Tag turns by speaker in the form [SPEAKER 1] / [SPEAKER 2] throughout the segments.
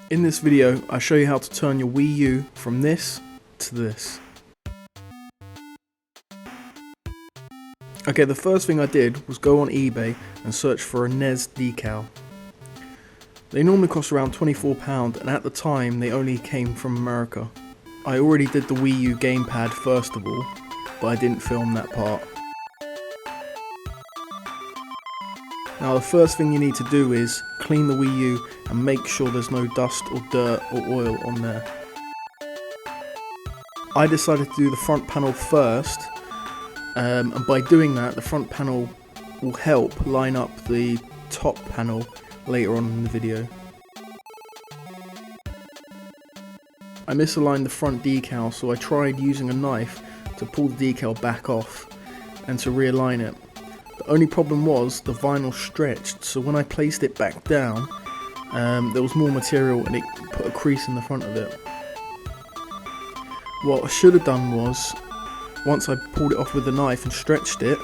[SPEAKER 1] In this video, I show you how to turn your Wii U from this to this. Okay, the first thing I did was go on eBay and search for a NES decal. They normally cost around £24, and at the time they only came from America. I already did the Wii U gamepad first of all, but I didn't film that part. Now the first thing you need to do is clean the Wii U and make sure there's no dust or dirt or oil on there. I decided to do the front panel first, and by doing that the front panel will help line up the top panel later on in the video. I misaligned the front decal, so I tried using a knife to pull the decal back off and to realign it. The only problem was the vinyl stretched, so when I placed it back down, there was more material and it put a crease in the front of it. What I should have done was, once I pulled it off with the knife and stretched it,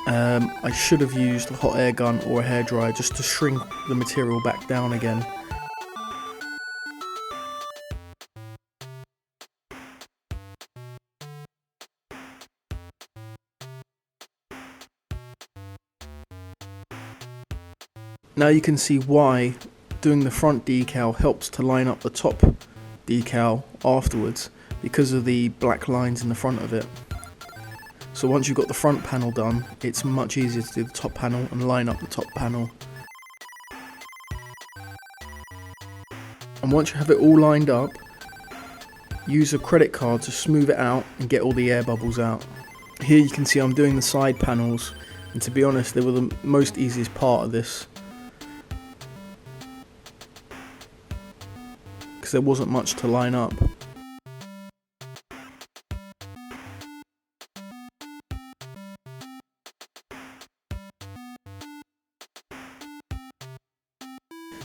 [SPEAKER 1] I should have used a hot air gun or a hairdryer just to shrink the material back down again. Now you can see why doing the front decal helps to line up the top decal afterwards, because of the black lines in the front of it. So once you've got the front panel done, it's much easier to do the top panel and line up the top panel. And once you have it all lined up, use a credit card to smooth it out and get all the air bubbles out. Here you can see I'm doing the side panels, and to be honest, they were the most easiest part of this, because there wasn't much to line up.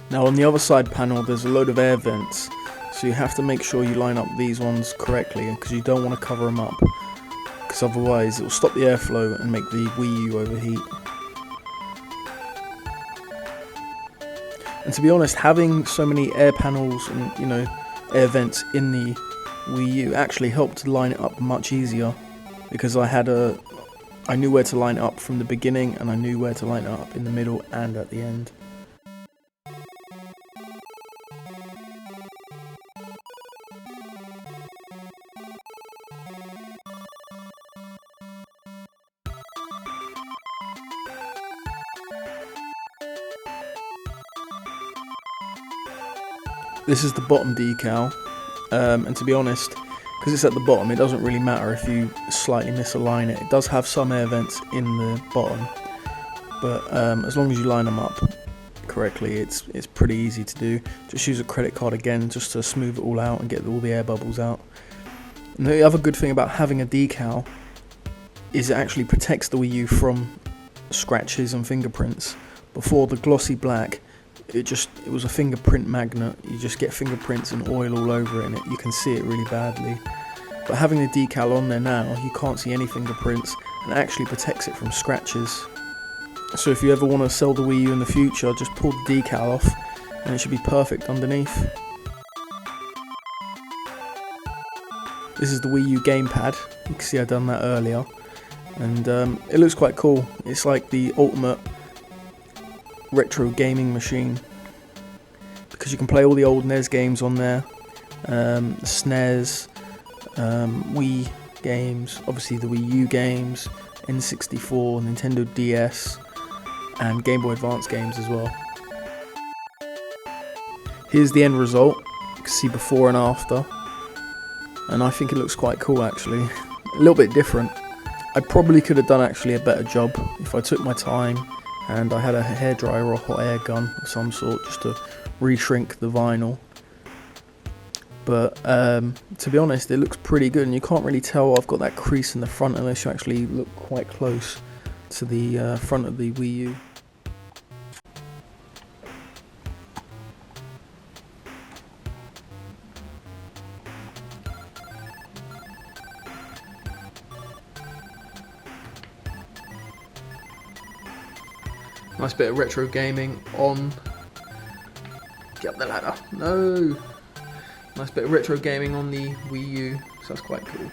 [SPEAKER 1] Now on the other side panel there's a load of air vents, so you have to make sure you line up these ones correctly, because you don't want to cover them up, because otherwise it will stop the airflow and make the Wii U overheat. And to be honest, having so many air panels and air vents in the Wii U actually helped to line it up much easier, because I knew where to line it up from the beginning, and I knew where to line it up in the middle and at the end. This is the bottom decal, and to be honest, because it's at the bottom, it doesn't really matter if you slightly misalign it. It does have some air vents in the bottom, but as long as you line them up correctly, it's pretty easy to do. Just use a credit card again just to smooth it all out and get all the air bubbles out. And the other good thing about having a decal is it actually protects the Wii U from scratches and fingerprints. Before, the glossy black, it was a fingerprint magnet. You just get fingerprints and oil all over it, and you can see it really badly. But having the decal on there now, you can't see any fingerprints, and it actually protects it from scratches. So if you ever want to sell the Wii U in the future, just pull the decal off and it should be perfect underneath. This is the Wii U gamepad. You can see I've done that earlier, and it looks quite cool. It's like the ultimate retro gaming machine, because you can play all the old NES games on there, SNES, Wii games, obviously the Wii U games, N64, Nintendo DS, and Game Boy Advance games as well. Here's the end result. You can see before and after, and I think it looks quite cool actually. A little bit different. I probably could have done actually a better job if I took my time and I had a hairdryer or a hot air gun of some sort just to re-shrink the vinyl. But to be honest, it looks pretty good, and you can't really tell I've got that crease in the front unless you actually look quite close to the front of the Wii U. Nice bit of retro gaming on Get up the ladder. No. Nice bit of retro gaming on the Wii U, so that's quite cool.